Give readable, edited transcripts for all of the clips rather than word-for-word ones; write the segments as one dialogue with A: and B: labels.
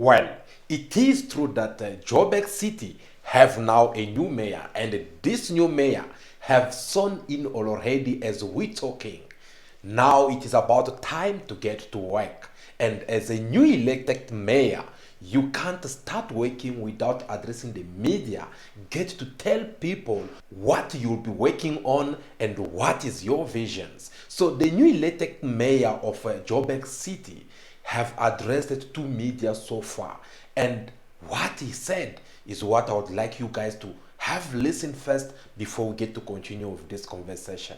A: Well, it is true that Joburg City have now a new mayor, and this new mayor have sworn in already as we talking. Now it is about time to get to work. And as a new elected mayor, you can't start working without addressing the media. Get to tell people what you'll be working on and what is your visions. So the new elected mayor of Joburg City have addressed it to media so far. And what he said is what I would like you guys to have listened first before we get to continue with this conversation.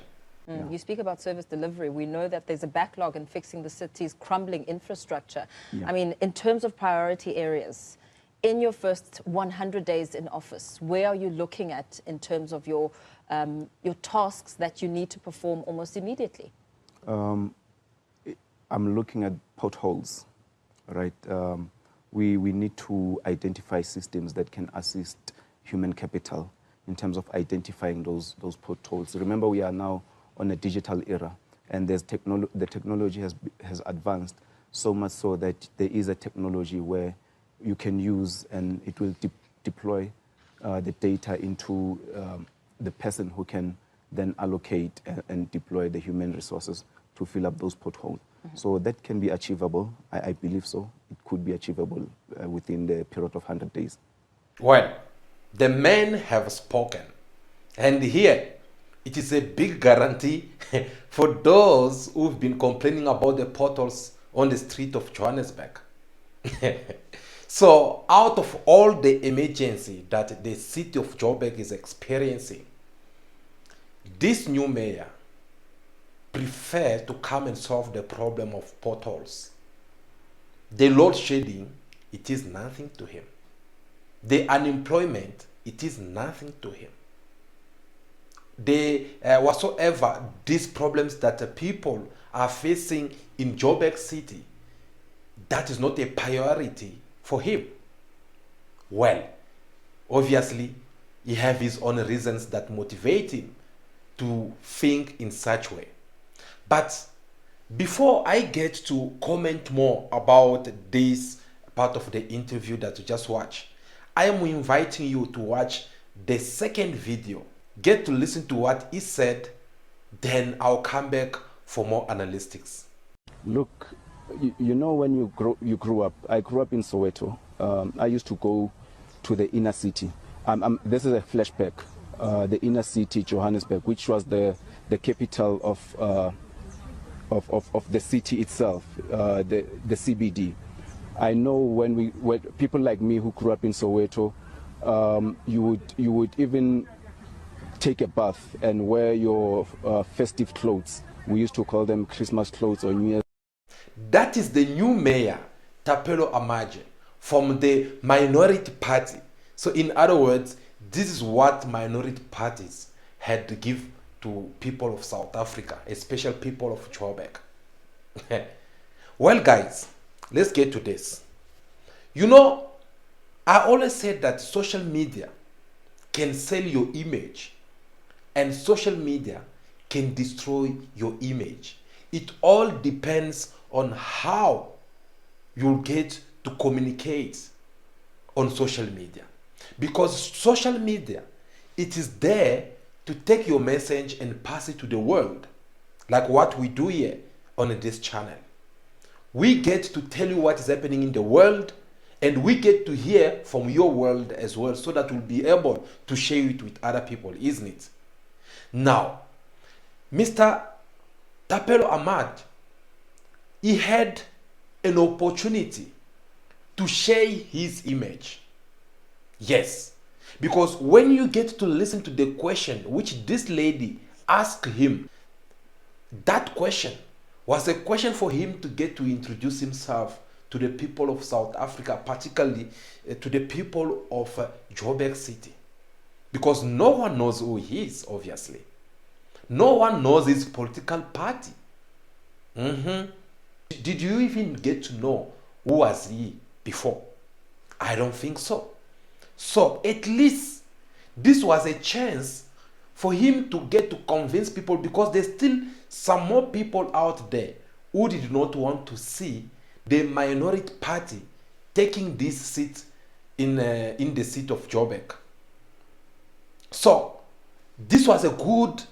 B: You speak about service delivery. We know that there's a backlog in fixing the city's crumbling infrastructure. I mean, in terms of priority areas, in your first 100 days in office, where are you looking at in terms of your tasks that you need to perform almost immediately?
C: I'm looking at potholes, right? We need to identify systems that can assist human capital in terms of identifying those potholes. Remember, we are now on a digital era, and the technology has advanced so much so that there is a technology where you can use, and it will deploy the data into the person who can then allocate and deploy the human resources to fill up those potholes. So that can be achievable. I believe so. It could be achievable within the period of 100 days.
A: Well, the men have spoken, and here it is a big guarantee for those who've been complaining about the potholes on the street of Johannesburg. So out of all the emergency that the city of Joburg is experiencing, this new mayor prefer to come and solve the problem of potholes. The load shedding, it is nothing to him. The unemployment, it is nothing to him. The whatsoever these problems that the people are facing in Joburg City, that is not a priority for him. Well, obviously, he have his own reasons that motivate him to think in such way. But before I get to comment more about this part of the interview that you just watched, I am inviting you to watch the second video. Get to listen to what he said, then I'll come back for more analytics.
C: Look, you know, when you grew up, I grew up in Soweto. I used to go to the inner city. This is a flashback. The inner city, Johannesburg, which was the capital of the city itself, the CBD. I know when people like me who grew up in Soweto, you would even take a bath and wear your festive clothes. We used to call them Christmas clothes or New Year's.
A: That is the new mayor, Tapelo Amaje, from the minority party. So in other words, this is what minority parties had to give to people of South Africa, especially people of Joburg. Well, guys, let's get to this. You know, I always said that social media can sell your image, and social media can destroy your image. It all depends on how you'll get to communicate on social media. Because social media, it is there to take your message and pass it to the world, like what we do here on this channel. We get to tell you what is happening in the world, and we get to hear from your world as well, so that we'll be able to share it with other people, isn't it? Now, Mr. Tapelo Ahmad, he had an opportunity to share his image. Yes, because when you get to listen to the question which this lady asked him, that question was a question for him to get to introduce himself to the people of South Africa, particularly to the people of Joburg City. Because no one knows who he is, obviously. No one knows his political party. Did you even get to know who was he before? I don't think so. So at least this was a chance for him to get to convince people, because there's still some more people out there who did not want to see the minority party taking this seat in the seat of Joburg. So this was a good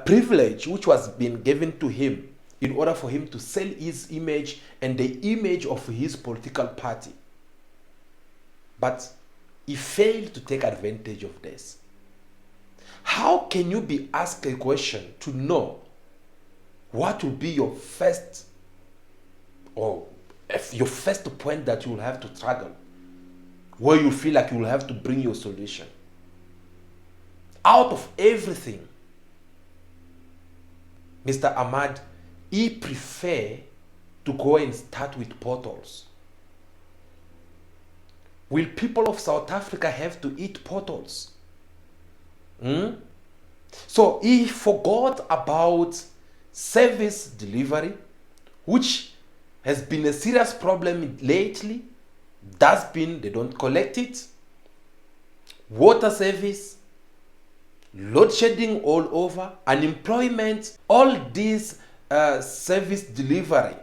A: privilege which was being given to him in order for him to sell his image and the image of his political party. But he failed to take advantage of this. How can you be asked a question to know what will be your first point that you will have to struggle, where you feel like you will have to bring your solution? Out of everything, Mr. Ahmad, he prefer to go and start with potholes. Will people of South Africa have to eat potholes? So he forgot about service delivery, which has been a serious problem lately. Dustbin, they don't collect it. Water service, load shedding all over, unemployment, all these service delivery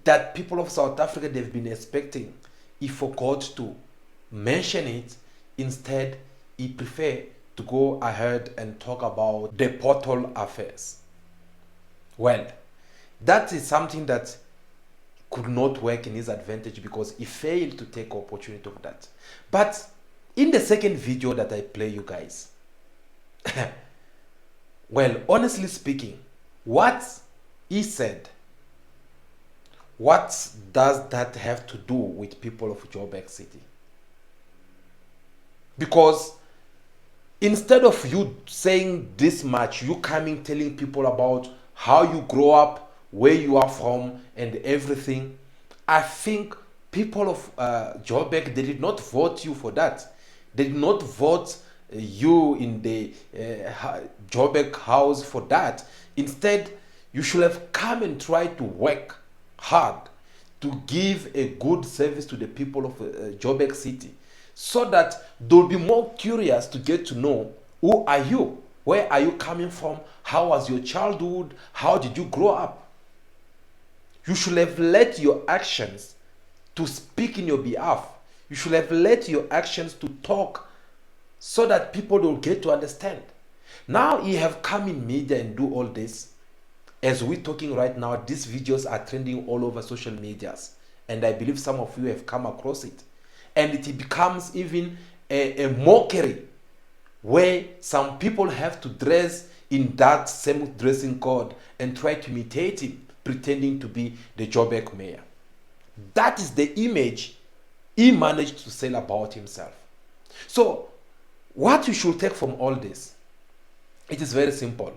A: that people of South Africa they've been expecting. He forgot to mention it. Instead, he preferred to go ahead and talk about the pothole affairs. Well, that is something that could not work in his advantage because he failed to take opportunity of that. But in the second video that I play you guys, well, honestly speaking, what he said, what does that have to do with people of Joburg City? Because instead of you saying this much, you coming telling people about how you grow up, where you are from, and everything, I think people of Joburg, they did not vote you for that. They did not vote you in the Joburg house for that. Instead, you should have come and tried to work hard to give a good service to the people of Joburg City, so that they'll be more curious to get to know who are you, where are you coming from, how was your childhood, how did you grow up. You should have let your actions to speak in your behalf. You should have let your actions to talk so that people will get to understand. Now you have come in media and do all this. As we're talking right now, these videos are trending all over social medias. And I believe some of you have come across it. And it becomes even a mockery where some people have to dress in that same dressing code and try to imitate him, pretending to be the Joburg mayor. That is the image he managed to sell about himself. So, what you should take from all this, it is very simple.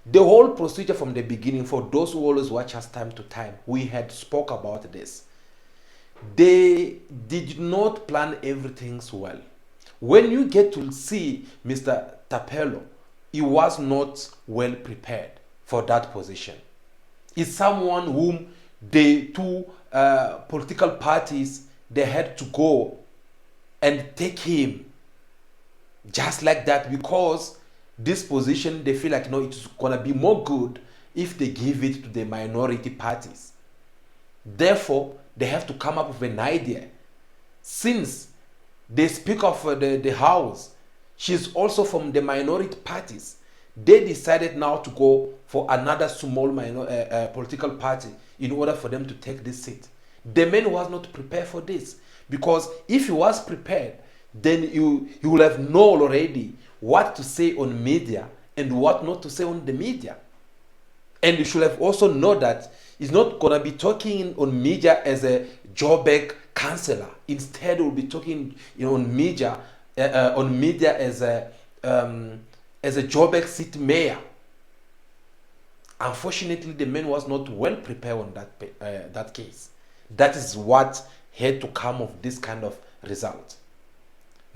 A: The whole procedure from the beginning, for those who always watch us time to time, we had spoke about this. They did not plan everything so well. When you get to see Mr. Tapelo, he was not well prepared for that position. Is someone whom the two political parties, they had to go and take him just like that, because this position, they feel like, no, it's going to be more good if they give it to the minority parties. Therefore, they have to come up with an idea. Since the Speaker of the House, she's also from the minority parties, they decided now to go for another small political party in order for them to take this seat. The man was not prepared for this, because if he was prepared, then he will have known already what to say on media and what not to say on the media. And you should have also known that he's not going to be talking on media as a Joburg councillor. Instead, we'll be talking on media as a Joburg City Mayor. Unfortunately, the man was not well prepared on that case. That is what had to come of this kind of result.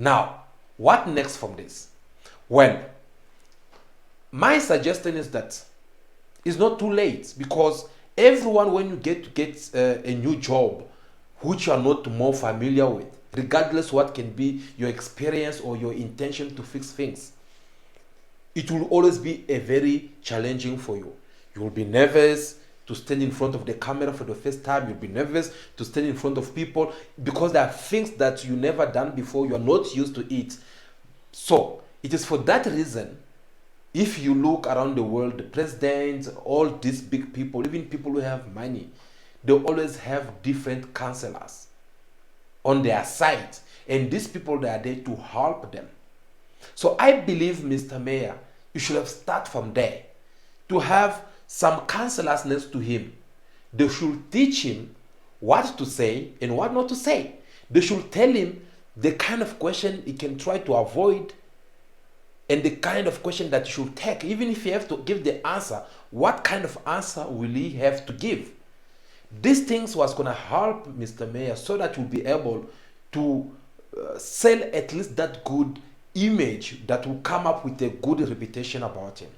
A: Now, what next from this? Well, my suggestion is that it's not too late, because everyone, when you get a new job which you are not more familiar with, regardless what can be your experience or your intention to fix things, it will always be a very challenging for you. You will be nervous to stand in front of the camera for the first time. You'll be nervous to stand in front of people because there are things that you never done before. You are not used to it. So it is for that reason, if you look around the world, the presidents, all these big people, even people who have money, they always have different counselors on their side. And these people, they are there to help them. So I believe, Mr. Mayor, you should have started from there to have some counselors next to him. They should teach him what to say and what not to say. They should tell him the kind of question he can try to avoid and the kind of question that he should take. Even if he have to give the answer, what kind of answer will he have to give? These things was going to help Mr. Mayor so that you'll be able to sell at least that good image that will come up with a good reputation about him.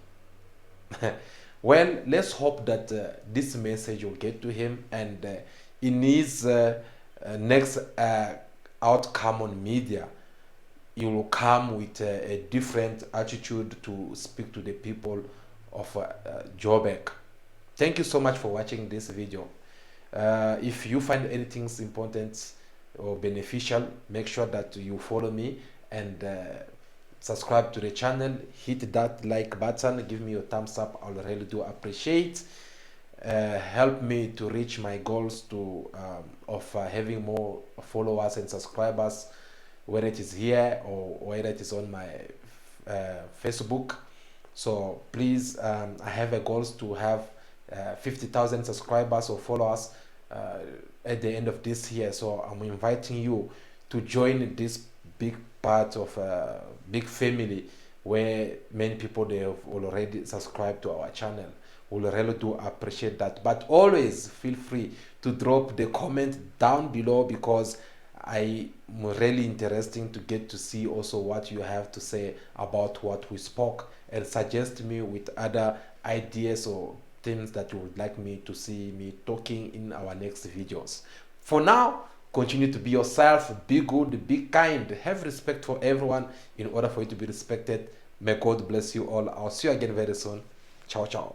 A: Well, let's hope that this message will get to him, and in his next outcome on media, he will come with a different attitude to speak to the people of Joburg. Thank you so much for watching this video. If you find anything important or beneficial, make sure that you follow me and subscribe to the channel. Hit that like button, give me your thumbs up. I really do appreciate. Help me to reach my goals to of having more followers and subscribers, whether it is here or whether it is on my Facebook. So please, I have a goals to have 50,000 subscribers or followers at the end of this year. So I'm inviting you to join this big part of a big family where many people, they have already subscribed to our channel. We really do appreciate that. But always feel free to drop the comment down below, because I'm really interesting to get to see also what you have to say about what we spoke, and suggest me with other ideas or things that you would like me to see me talking in our next videos. For now, continue to be yourself, be good, be kind, have respect for everyone in order for you to be respected. May God bless you all. I'll see you again very soon. Ciao, ciao.